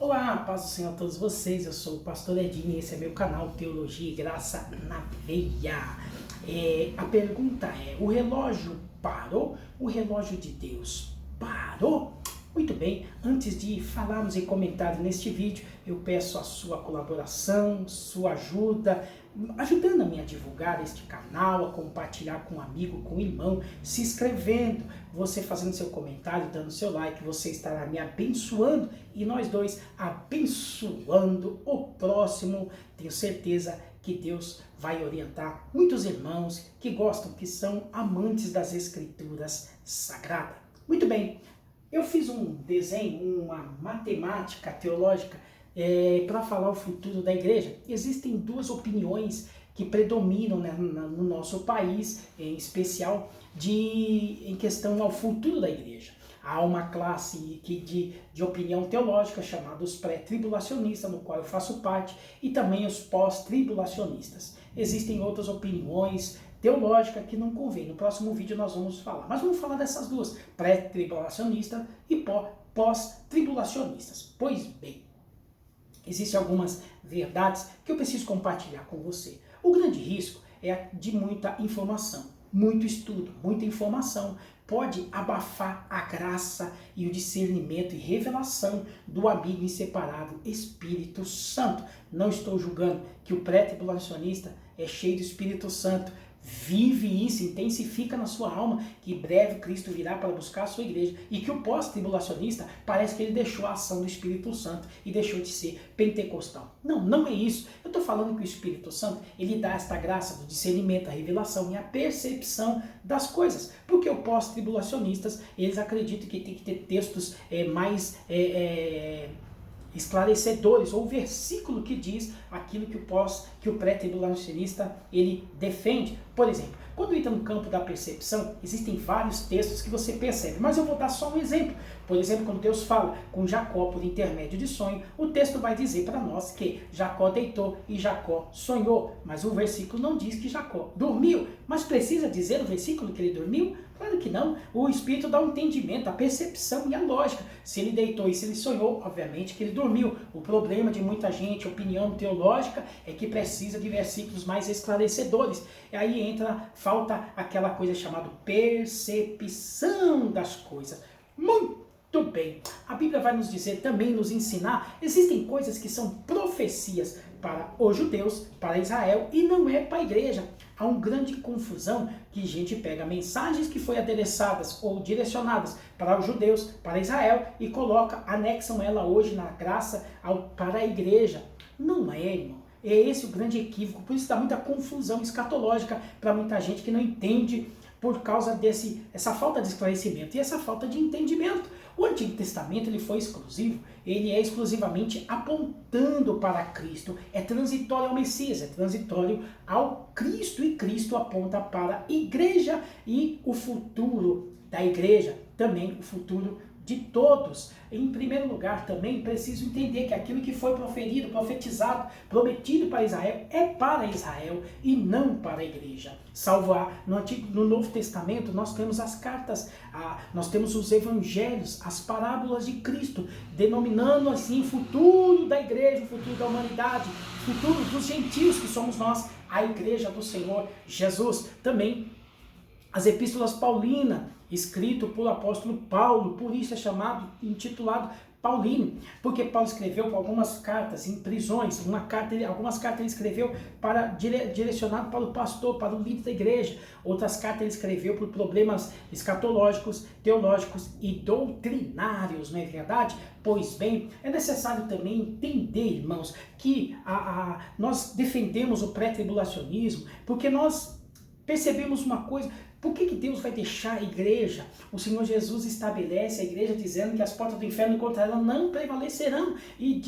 Olá, paz do Senhor a todos vocês, eu sou o pastor Edinho e esse é meu canal Teologia e Graça na Veia. A pergunta é, o relógio parou? O relógio de Deus parou? Muito bem, antes de falarmos e comentarmos neste vídeo, eu peço a sua colaboração, sua ajuda, ajudando a mim a divulgar este canal, a compartilhar com um amigo, com um irmão, se inscrevendo, você fazendo seu comentário, dando seu like, você estará me abençoando e nós dois abençoando o próximo. Tenho certeza que Deus vai orientar muitos irmãos que gostam, que são amantes das Escrituras Sagradas. Muito bem. Eu fiz um desenho, uma matemática teológica para falar o futuro da igreja. Existem duas opiniões que predominam, né, no nosso país, em especial em questão ao futuro da igreja. Há uma classe de opinião teológica chamada os pré-tribulacionistas, no qual eu faço parte, e também os pós-tribulacionistas. Existem outras opiniões teológica que não convém. No próximo vídeo nós vamos falar. Mas vamos falar dessas duas, pré-tribulacionistas e pós-tribulacionistas. Pois bem, existem algumas verdades que eu preciso compartilhar com você. O grande risco é de muita informação, muito estudo, muita informação pode abafar a graça e o discernimento e revelação do amigo inseparável Espírito Santo. Não estou julgando que o pré-tribulacionista é cheio do Espírito Santo, vive isso, intensifica na sua alma que em breve Cristo virá para buscar a sua igreja, e que o pós-tribulacionista parece que ele deixou a ação do Espírito Santo e deixou de ser pentecostal. Não, não é isso. Eu estou falando que o Espírito Santo, ele dá esta graça do discernimento, a revelação e a percepção das coisas, porque os pós-tribulacionistas, eles acreditam que tem que ter textos mais esclarecedores, ou versículo que diz aquilo que o pré-tribulacionista ele defende. Por exemplo, quando entra no campo da percepção, existem vários textos que você percebe, mas eu vou dar só um exemplo. Por exemplo, quando Deus fala com Jacó por intermédio de sonho, o texto vai dizer para nós que Jacó deitou e Jacó sonhou, mas o versículo não diz que Jacó dormiu. Mas precisa dizer o versículo que ele dormiu? Claro que não. O Espírito dá um entendimento, a percepção e a lógica. Se ele deitou e se ele sonhou, obviamente que ele dormiu. O problema de muita gente, opinião teológica, é que precisa de versículos mais esclarecedores. E aí falta aquela coisa chamada percepção das coisas. Muito bem. A Bíblia vai nos dizer também, nos ensinar, existem coisas que são profecias para os judeus, para Israel, e não é para a igreja. Há uma grande confusão que a gente pega mensagens que foram adereçadas ou direcionadas para os judeus, para Israel, e anexam ela hoje na graça para a igreja. Não é, irmão. É esse o grande equívoco, por isso dá muita confusão escatológica para muita gente que não entende por causa essa falta de esclarecimento e essa falta de entendimento. O Antigo Testamento ele foi exclusivo, ele é exclusivamente apontando para Cristo, é transitório ao Messias, é transitório ao Cristo, e Cristo aponta para a igreja e o futuro da igreja, também o futuro de todos. Em primeiro lugar, também preciso entender que aquilo que foi proferido, profetizado, prometido para Israel é para Israel e não para a igreja. No Novo Testamento nós temos as cartas, nós temos os evangelhos, as parábolas de Cristo, denominando assim o futuro da igreja, o futuro da humanidade, o futuro dos gentios que somos nós, a igreja do Senhor Jesus. Também as epístolas paulinas, escrito por apóstolo Paulo, por isso é intitulado Paulino, porque Paulo escreveu algumas cartas em prisões, algumas cartas ele escreveu direcionado para o pastor, para o líder da igreja, outras cartas ele escreveu por problemas escatológicos, teológicos e doutrinários, não é verdade? Pois bem, é necessário também entender, irmãos, que nós defendemos o pré-tribulacionismo, porque nós percebemos uma coisa. Por que Deus vai deixar a igreja? O Senhor Jesus estabelece a igreja dizendo que as portas do inferno contra ela não prevalecerão. E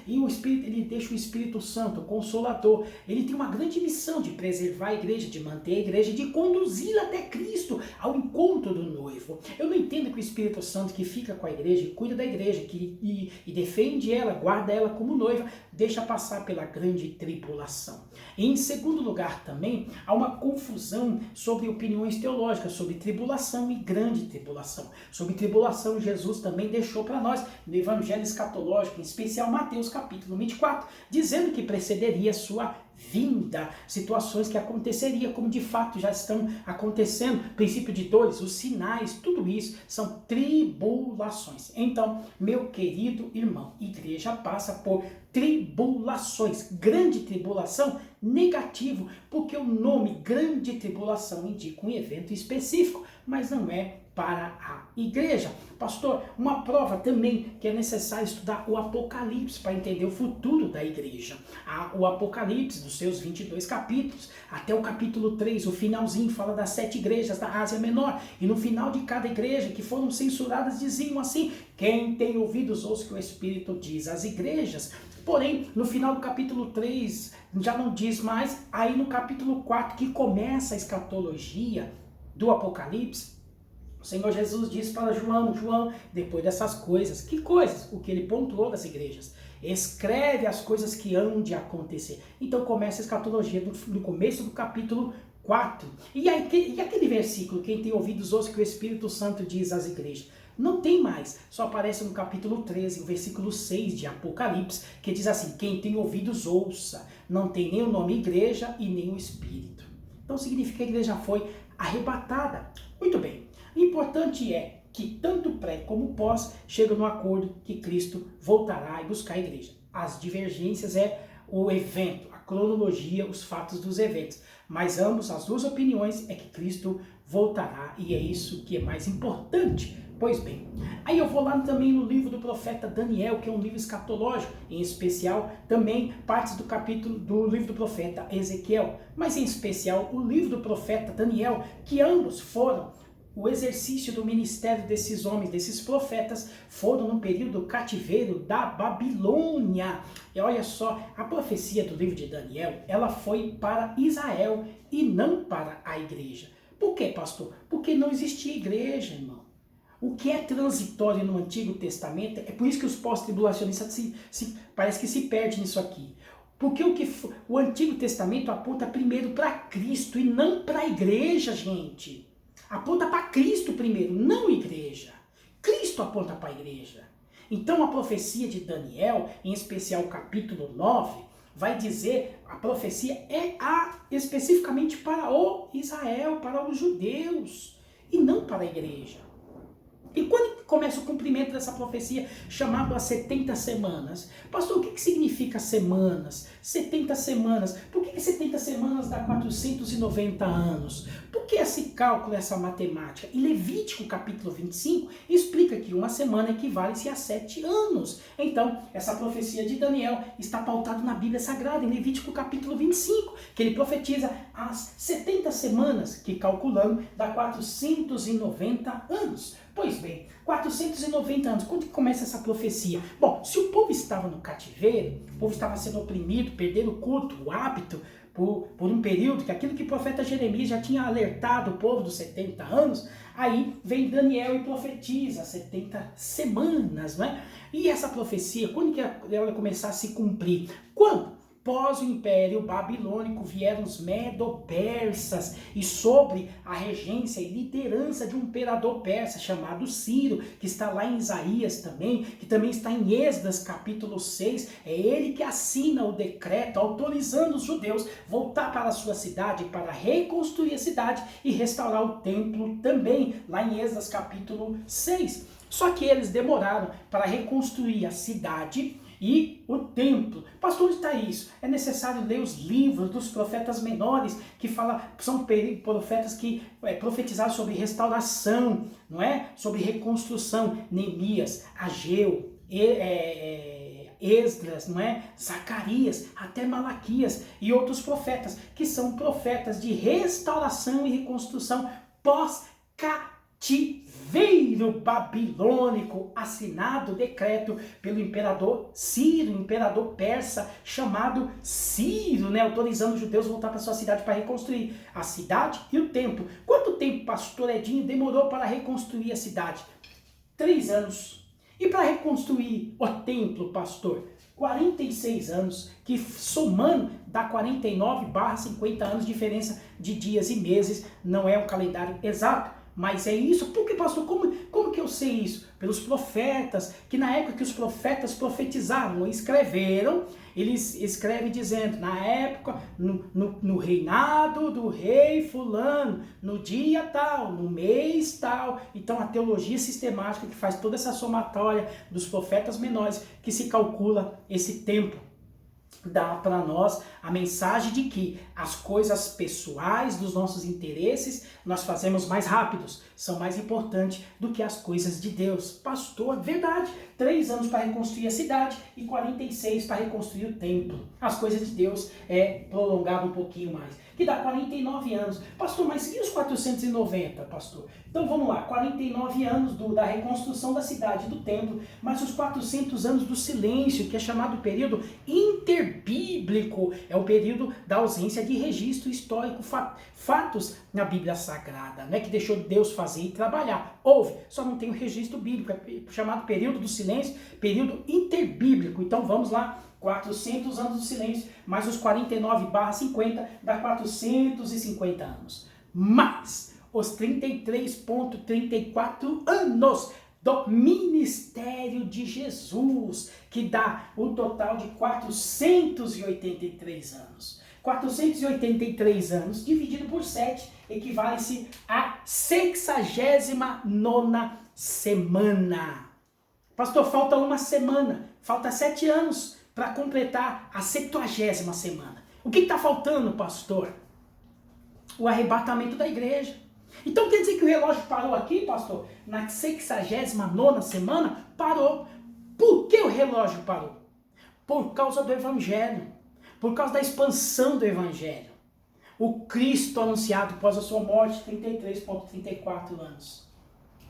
o Espírito, ele deixa o Espírito Santo, o Consolador. Ele tem uma grande missão de preservar a igreja, de manter a igreja, de conduzi-la até Cristo, ao encontro do noivo. Eu não entendo que o Espírito Santo que fica com a igreja, e cuida da igreja, e defende ela, guarda ela como noiva, deixa passar pela grande tribulação. E em segundo lugar também, há uma confusão sobre opiniões questões teológicas sobre tribulação e grande tribulação. Sobre tribulação, Jesus também deixou para nós no Evangelho Escatológico, em especial Mateus capítulo 24, dizendo que precederia sua vinda, situações que aconteceriam, como de fato já estão acontecendo, princípio de dores, os sinais, tudo isso são tribulações. Então, meu querido irmão, igreja passa por tribulações, grande tribulação, negativo, porque o nome grande tribulação indica um evento específico, mas não é para a igreja. Pastor, uma prova também que é necessário estudar o Apocalipse para entender o futuro da igreja. O Apocalipse, dos seus 22 capítulos, até o capítulo 3, o finalzinho, fala das 7 igrejas da Ásia Menor. E no final de cada igreja que foram censuradas, diziam assim: quem tem ouvidos, ouça o que o Espírito diz às igrejas. Porém, no final do capítulo 3, já não diz mais. Aí no capítulo 4, que começa a escatologia do Apocalipse, o Senhor Jesus disse para João: João, depois dessas coisas, que coisas? O que ele pontuou das igrejas. Escreve as coisas que hão de acontecer. Então começa a escatologia no começo do capítulo 4. E aquele versículo, quem tem ouvidos, ouça o que o Espírito Santo diz às igrejas. Não tem mais, só aparece no capítulo 13, o versículo 6 de Apocalipse, que diz assim: quem tem ouvidos, ouça. Não tem nem o nome igreja e nem o Espírito. Então significa que a igreja foi arrebatada. Muito bem. O importante é que tanto pré como pós chegam no acordo que Cristo voltará e buscar a igreja. As divergências é o evento, a cronologia, os fatos dos eventos. Mas ambos, as duas opiniões é que Cristo voltará, e é isso que é mais importante. Pois bem, aí eu vou lá também no livro do profeta Daniel, que é um livro escatológico, em especial também partes do capítulo do livro do profeta Ezequiel, mas em especial o livro do profeta Daniel, que ambos foram o exercício do ministério desses homens, desses profetas, foram no período do cativeiro da Babilônia. E olha só, a profecia do livro de Daniel, ela foi para Israel e não para a igreja. Por quê, pastor? Porque não existia igreja, irmão. O que é transitório no Antigo Testamento, é por isso que os pós-tribulacionistas parece que se perdem nisso aqui. Porque o Antigo Testamento aponta primeiro para Cristo e não para a igreja, gente. Aponta para Cristo primeiro, não igreja. Cristo aponta para a igreja. Então a profecia de Daniel, em especial o capítulo 9, vai dizer, a profecia é especificamente para o Israel, para os judeus, e não para a igreja. E quando começa o cumprimento dessa profecia, chamado as 70 semanas? Pastor, o que significa semanas? 70 semanas. Por que 70 semanas dá 490 anos? Por que esse cálculo, essa matemática? Em Levítico capítulo 25, explica que uma semana equivale-se a 7 anos. Então, essa profecia de Daniel está pautada na Bíblia Sagrada, em Levítico capítulo 25, que ele profetiza as 70 semanas, que calculando dá 490 anos. Pois bem, 490 anos, quando que começa essa profecia? Bom, se o povo estava no cativeiro, o povo estava sendo oprimido, perdendo o culto, o hábito, por um período, que aquilo que o profeta Jeremias já tinha alertado o povo dos 70 anos, aí vem Daniel e profetiza 70 semanas, não é? E essa profecia, quando que ela vai começar a se cumprir? Quando? Pós o Império Babilônico vieram os Medo-Persas e sobre a regência e liderança de um imperador persa chamado Ciro, que está lá em Isaías também, que também está em Esdras capítulo 6, é ele que assina o decreto autorizando os judeus voltar para a sua cidade, para reconstruir a cidade e restaurar o templo também, lá em Esdras capítulo 6. Só que eles demoraram para reconstruir a cidade e o templo. Pastor, onde está isso? É necessário ler os livros dos profetas menores, que são profetas que profetizaram sobre restauração, não é? Sobre reconstrução. Neemias, Ageu, Esdras, não é? Zacarias, até Malaquias e outros profetas, que são profetas de restauração e reconstrução pós-cativeiro babilônico, assinado o decreto pelo imperador Ciro, imperador persa chamado Ciro, né, autorizando os judeus a voltar para sua cidade para reconstruir a cidade e o templo. Quanto tempo, pastor Edinho, demorou para reconstruir a cidade? 3 anos. E para reconstruir o templo, pastor? 46 anos, que somando dá 49/50 anos, diferença de dias e meses, não é um calendário exato, mas é isso. Por que, pastor? Como que eu sei isso? Pelos profetas, que na época que os profetas profetizavam, escreveram, eles escrevem dizendo, na época, no reinado do rei fulano, no dia tal, no mês tal. Então a teologia sistemática que faz toda essa somatória dos profetas menores, que se calcula esse tempo, dá para nós a mensagem de que as coisas pessoais dos nossos interesses nós fazemos mais rápidos, são mais importantes do que as coisas de Deus. Pastor, verdade, 3 anos para reconstruir a cidade e 46 para reconstruir o templo. As coisas de Deus é prolongado um pouquinho mais, que dá 49 anos. Pastor, mas e os 490, pastor? Então vamos lá, 49 anos da reconstrução da cidade, do templo, mas os 400 anos do silêncio, que é chamado período interbíblico, é o período da ausência de registro histórico, fatos na Bíblia Sagrada, né, que deixou Deus fazer e trabalhar. Houve, só não tem o registro bíblico, é chamado período do silêncio, período interbíblico. Então vamos lá, 400 anos do silêncio, mais os 49/50, dá 450 anos. Mais os 33,34 anos do ministério de Jesus, que dá o total de 483 anos. 483 anos dividido por 7 equivale-se a 69ª semana. Pastor, falta uma semana, falta 7 anos para completar a 70ª semana. O que está faltando, pastor? O arrebatamento da igreja. Então quer dizer que o relógio parou aqui, pastor? Na 69ª semana? Parou. Por que o relógio parou? Por causa do evangelho. Por causa da expansão do evangelho. O Cristo anunciado após a sua morte, 33,34 anos.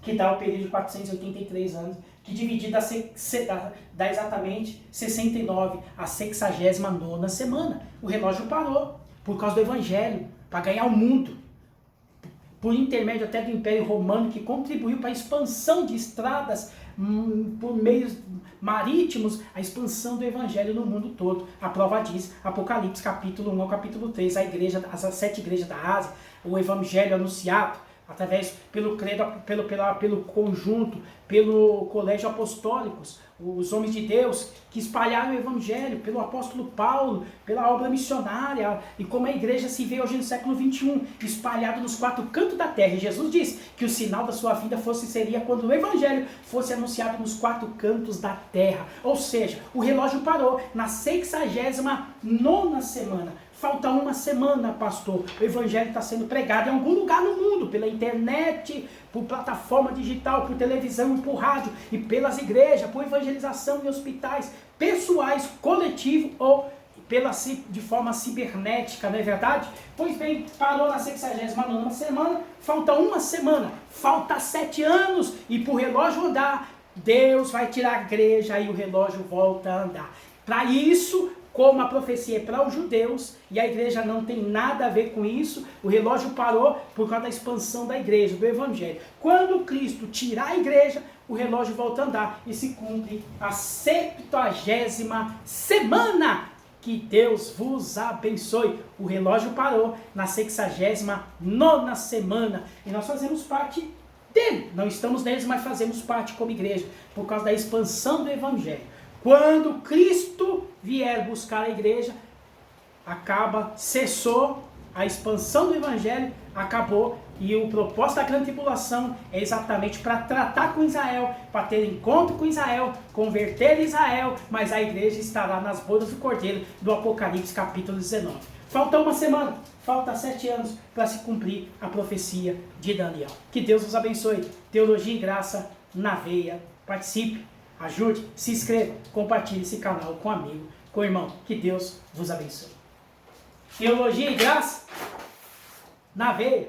Que dá o período de 483 anos, que dividido dá exatamente 69, a 69ª semana. O relógio parou por causa do evangelho, para ganhar o mundo. Por intermédio até do Império Romano, que contribuiu para a expansão de estradas por meios marítimos, a expansão do evangelho no mundo todo. A prova diz, Apocalipse capítulo 1 ao capítulo 3, as 7 igrejas da Ásia, o evangelho anunciado, através pelo credo, pelo conjunto, pelo colégio apostólicos, os homens de Deus que espalharam o evangelho, pelo apóstolo Paulo, pela obra missionária, e como a igreja se vê hoje no século 21, espalhado nos 4 cantos da terra. E Jesus disse que o sinal da sua vinda seria quando o evangelho fosse anunciado nos 4 cantos da terra. Ou seja, o relógio parou na 69ª semana. Falta uma semana, pastor. O evangelho está sendo pregado em algum lugar no mundo, pela internet, por plataforma digital, por televisão, por rádio, e pelas igrejas, por evangelização em hospitais, pessoais, coletivo ou de forma cibernética, não é verdade? Pois bem, parou na 69ª semana, falta uma semana, falta 7 anos, e por relógio andar, Deus vai tirar a igreja e o relógio volta a andar. Para isso, como a profecia é para os judeus, e a igreja não tem nada a ver com isso, o relógio parou por causa da expansão da igreja, do evangelho. Quando Cristo tirar a igreja, o relógio volta a andar e se cumpre a 70ª semana. Que Deus vos abençoe. O relógio parou na 69ª semana e nós fazemos parte dele. Não estamos neles, mas fazemos parte como igreja, por causa da expansão do evangelho. Quando Cristo vier buscar a igreja, cessou a expansão do evangelho, acabou, e o propósito da grande tribulação é exatamente para tratar com Israel, para ter encontro com Israel, converter Israel, mas a igreja estará nas bodas do Cordeiro, do Apocalipse capítulo 19. Falta uma semana, falta 7 anos para se cumprir a profecia de Daniel. Que Deus vos abençoe. Teologia e graça na veia. Participe. Ajude, se inscreva, compartilhe esse canal com um amigo, com o irmão. Que Deus vos abençoe. Teologia e graça na veia.